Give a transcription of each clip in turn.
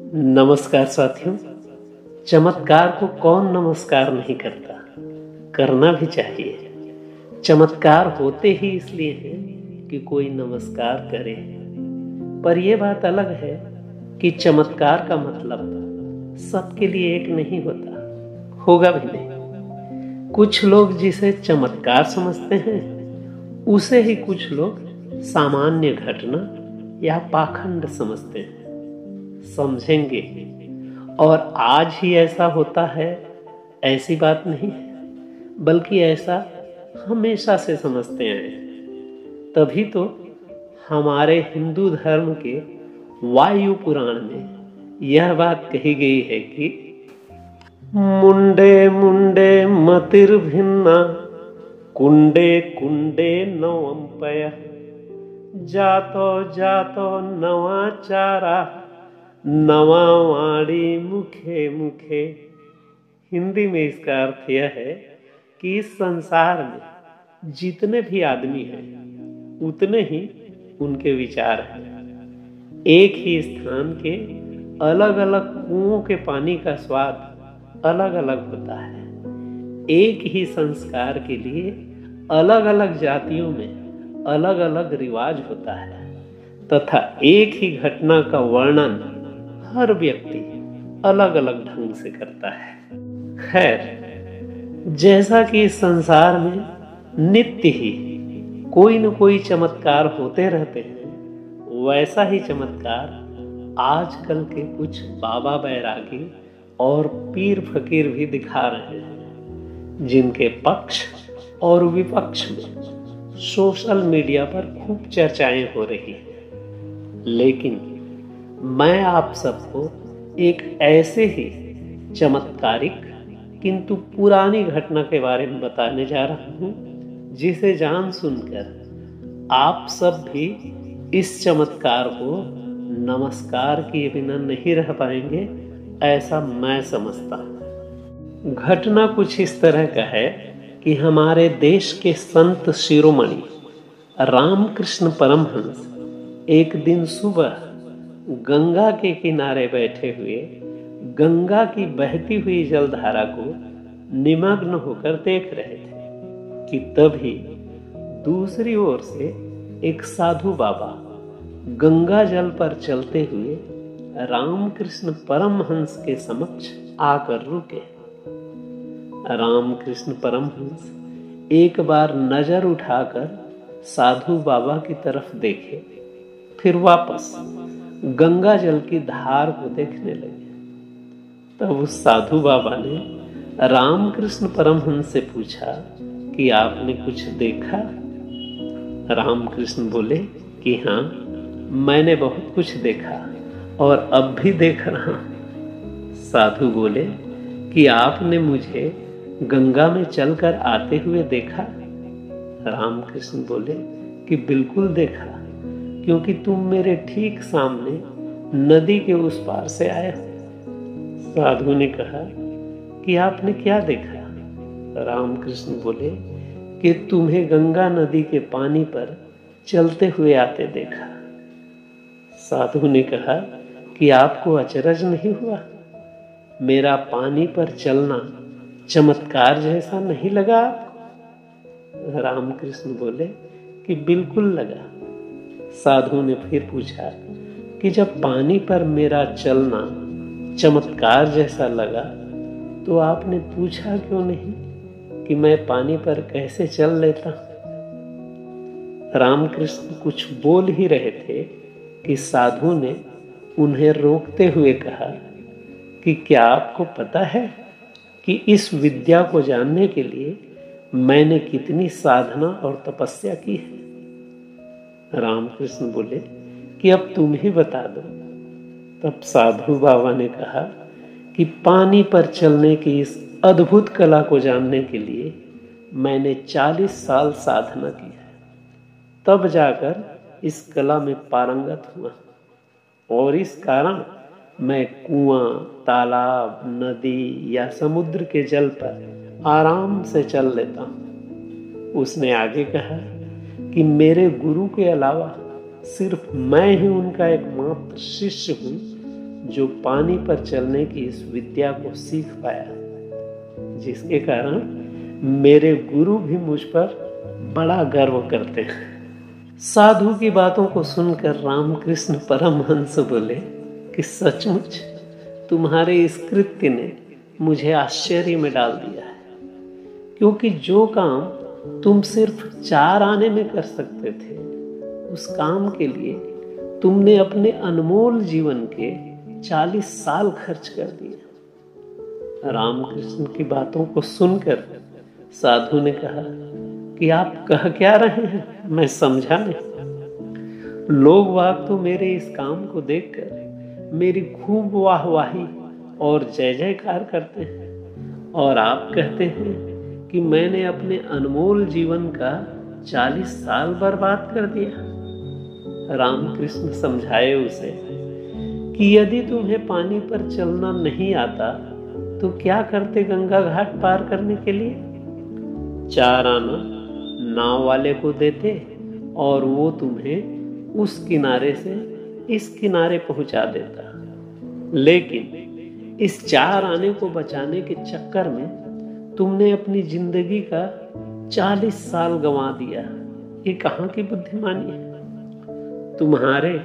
नमस्कार साथियों। चमत्कार को कौन नमस्कार नहीं करता, करना भी चाहिए। चमत्कार होते ही इसलिए हैं कि कोई नमस्कार करे। पर यह बात अलग है कि चमत्कार का मतलब सबके लिए एक नहीं होता, होगा भी नहीं। कुछ लोग जिसे चमत्कार समझते हैं उसे ही कुछ लोग सामान्य घटना या पाखंड समझते हैं। समझेंगे। और आज ही ऐसा होता है ऐसी बात नहीं है, बल्कि ऐसा हमेशा से समझते आए हैं। तभी तो हमारे हिंदू धर्म के वायु पुराण में यह बात कही गई है कि मुंडे मुंडे मतिर्भिन्ना कुंडे कुंडे नवंपय जातो जातो नवाचारा नवावाणी मुखे मुखे। हिंदी में इसका अर्थ यह है कि इस संसार में जितने भी आदमी हैं उतने ही उनके विचार हैं। एक ही स्थान के अलग अलग कुओं के पानी का स्वाद अलग अलग होता है। एक ही संस्कार के लिए अलग अलग जातियों में अलग अलग रिवाज होता है तथा एक ही घटना का वर्णन हर व्यक्ति अलग अलग ढंग से करता है। खैर, जैसा कि इस संसार में नित्य ही कोई न कोई चमत्कार होते रहते हैं, वैसा ही चमत्कार आजकल के कुछ बाबा बैरागी और पीर फकीर भी दिखा रहे हैं, जिनके पक्ष और विपक्ष में सोशल मीडिया पर खूब चर्चाएं हो रही हैं। लेकिन मैं आप सबको एक ऐसे ही चमत्कारिक किंतु पुरानी घटना के बारे में बताने जा रहा हूं, जिसे जान सुनकर आप सब भी इस चमत्कार को नमस्कार किए बिना नहीं रह पाएंगे, ऐसा मैं समझता हूं। घटना कुछ इस तरह का है कि हमारे देश के संत शिरोमणि रामकृष्ण परमहंस एक दिन सुबह गंगा के किनारे बैठे हुए गंगा की बहती हुई जलधारा को निमग्न होकर देख रहे थे कि तभी दूसरी ओर से एक साधु बाबा गंगा जल पर चलते हुए रामकृष्ण परमहंस के समक्ष आकर रुके। रामकृष्ण परमहंस एक बार नजर उठाकर साधु बाबा की तरफ देखे, फिर वापस गंगा जल की धार को देखने लगे। तब उस साधु बाबा ने रामकृष्ण परमहंस से पूछा कि आपने कुछ देखा? रामकृष्ण बोले कि हाँ, मैंने बहुत कुछ देखा और अब भी देख रहा हूं। साधु बोले कि आपने मुझे गंगा में चलकर आते हुए देखा? रामकृष्ण बोले कि बिल्कुल देखा, क्योंकि तुम मेरे ठीक सामने नदी के उस पार से आए हो। साधु ने कहा कि आपने क्या देखा? रामकृष्ण बोले कि तुम्हें गंगा नदी के पानी पर चलते हुए आते देखा। साधु ने कहा कि आपको अचरज नहीं हुआ? मेरा पानी पर चलना चमत्कार जैसा नहीं लगा आपको? रामकृष्ण बोले कि बिल्कुल लगा। साधु ने फिर पूछा कि जब पानी पर मेरा चलना चमत्कार जैसा लगा तो आपने पूछा क्यों नहीं कि मैं पानी पर कैसे चल लेता? रामकृष्ण कुछ बोल ही रहे थे कि साधु ने उन्हें रोकते हुए कहा कि क्या आपको पता है कि इस विद्या को जानने के लिए मैंने कितनी साधना और तपस्या की है? रामकृष्ण बोले कि अब तुम ही बता दो। तब साधु बाबा ने कहा कि पानी पर चलने की इस अद्भुत कला को जानने के लिए मैंने 40 साल साधना की है, तब जाकर इस कला में पारंगत हुआ और इस कारण मैं कुआं, तालाब, नदी या समुद्र के जल पर आराम से चल लेता हूं। उसने आगे कहा कि मेरे गुरु के अलावा सिर्फ मैं ही उनका एकमात्र शिष्य हूं जो पानी पर चलने की इस विद्या को सीख पाया, जिसके कारण मेरे गुरु भी मुझ पर बड़ा गर्व करते हैं। साधु की बातों को सुनकर रामकृष्ण परमहंस बोले कि सचमुच तुम्हारे इस कृत्य ने मुझे आश्चर्य में डाल दिया है, क्योंकि जो काम तुम सिर्फ 4 आने में कर सकते थे, उस काम के लिए तुमने अपने अनमोल जीवन के 40 साल खर्च कर दिए। रामकृष्ण की बातों को सुनकर साधु ने कहा कि आप कह क्या रहे हैं, मैं समझा नहीं। लोग वाग तो मेरे इस काम को देखकर मेरी खूब वाहवाही और जय जयकार करते हैं, और आप कहते हैं कि मैंने अपने अनमोल जीवन का 40 साल बर्बाद कर दिया। रामकृष्ण समझाए उसे कि यदि तुम्हें पानी पर चलना नहीं आता तो क्या करते गंगा घाट पार करने के लिए? 4 आना नाव वाले को देते और वो तुम्हें उस किनारे से इस किनारे पहुंचा देता। लेकिन इस 4 आने को बचाने के चक्कर में तुमने अपनी जिंदगी का 40 साल गंवा दिया। ये कहाँ की बुद्धिमानी है? तुम्हारे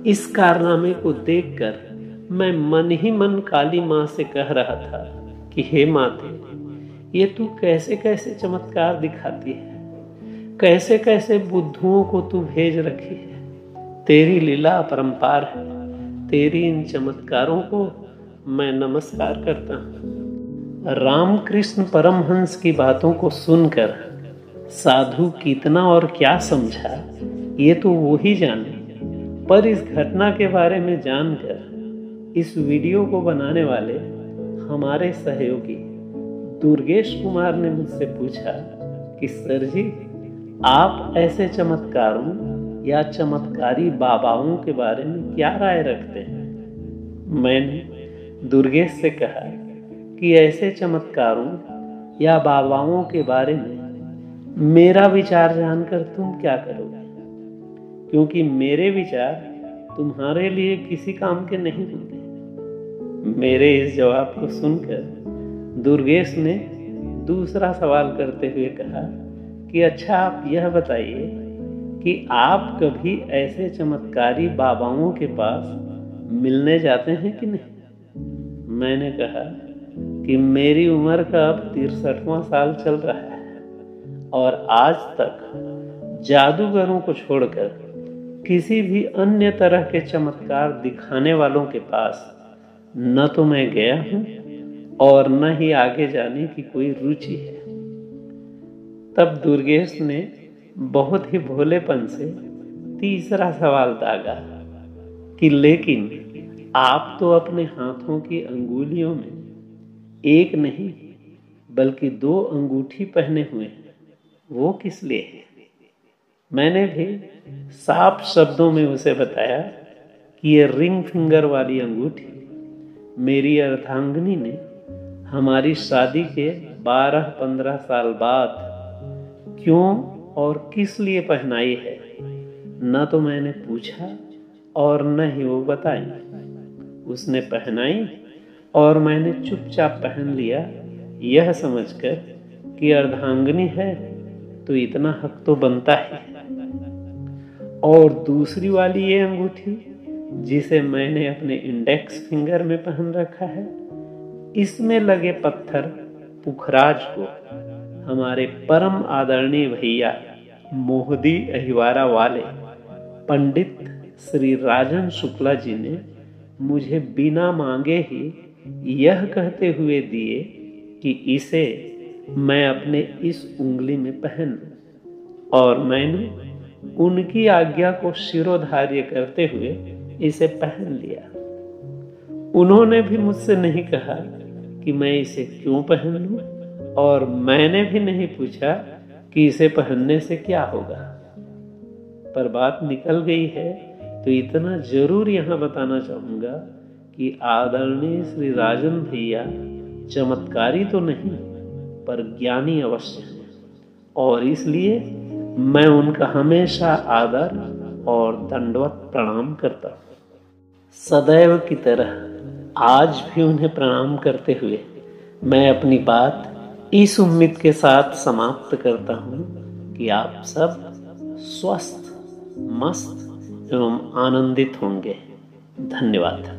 इस कारनामे को देखकर मैं मन ही मन काली माँ से कह रहा था कि हे माते, ये तू कैसे कैसे चमत्कार दिखाती है, कैसे कैसे बुद्धुओं को तू भेज रखी है। तेरी लीला अपरंपार है। तेरी इन चमत्कारों को मैं नमस्कार करता हूँ। रामकृष्ण परमहंस की बातों को सुनकर साधु कितना और क्या समझा, ये तो वो ही जाने। पर इस घटना के बारे में जानकर इस वीडियो को बनाने वाले हमारे सहयोगी दुर्गेश कुमार ने मुझसे पूछा कि सर जी, आप ऐसे चमत्कारों या चमत्कारी बाबाओं के बारे में क्या राय रखते हैं? मैंने दुर्गेश से कहा कि ऐसे चमत्कारों या बाबाओं के बारे में मेरा विचार जानकर तुम क्या करोगे, क्योंकि मेरे विचार तुम्हारे लिए किसी काम के नहीं होंगे। मेरे इस जवाब को सुनकर दुर्गेश ने दूसरा सवाल करते हुए कहा कि अच्छा, आप यह बताइए कि आप कभी ऐसे चमत्कारी बाबाओं के पास मिलने जाते हैं कि नहीं? मैंने कहा कि मेरी उम्र का अब 63वां साल चल रहा है और आज तक जादूगरों को छोड़कर किसी भी अन्य तरह के चमत्कार दिखाने वालों के पास न तो मैं गया हूं और न ही आगे जाने की कोई रुचि है। तब दुर्गेश ने बहुत ही भोलेपन से तीसरा सवाल दागा कि लेकिन आप तो अपने हाथों की अंगुलियों में एक नहीं बल्कि 2 अंगूठी पहने हुए हैं, वो किस लिए है? मैंने भी साफ शब्दों में उसे बताया कि ये रिंग फिंगर वाली अंगूठी मेरी अर्धांगिनी ने हमारी शादी के 12-15 साल बाद क्यों और किस लिए पहनाई है, न तो मैंने पूछा और न ही वो बताई। उसने पहनाई और मैंने चुपचाप पहन लिया, यह समझकर कि अर्धांगिनी है तो इतना हक तो बनता है। और दूसरी वाली ये अंगूठी जिसे मैंने अपने इंडेक्स फिंगर में पहन रखा है, इसमें लगे पत्थर पुखराज को हमारे परम आदरणीय भैया मोहदी अहिवारा वाले पंडित श्री राजन शुक्ला जी ने मुझे बिना मांगे ही यह कहते हुए दिए कि इसे मैं अपने इस उंगली में पहन लूं, और मैंने उनकी आज्ञा को शिरोधार्य करते हुए इसे पहन लिया। उन्होंने भी मुझसे नहीं कहा कि मैं इसे क्यों पहन लूं, और मैंने भी नहीं पूछा कि इसे पहनने से क्या होगा। पर बात निकल गई है तो इतना जरूर यहां बताना चाहूंगा कि आदरणीय श्री राजन भैया चमत्कारी तो नहीं पर ज्ञानी अवश्य है, और इसलिए मैं उनका हमेशा आदर और दंडवत प्रणाम करता हूं। सदैव की तरह आज भी उन्हें प्रणाम करते हुए मैं अपनी बात इस उम्मीद के साथ समाप्त करता हूँ कि आप सब स्वस्थ, मस्त एवं आनंदित होंगे। धन्यवाद।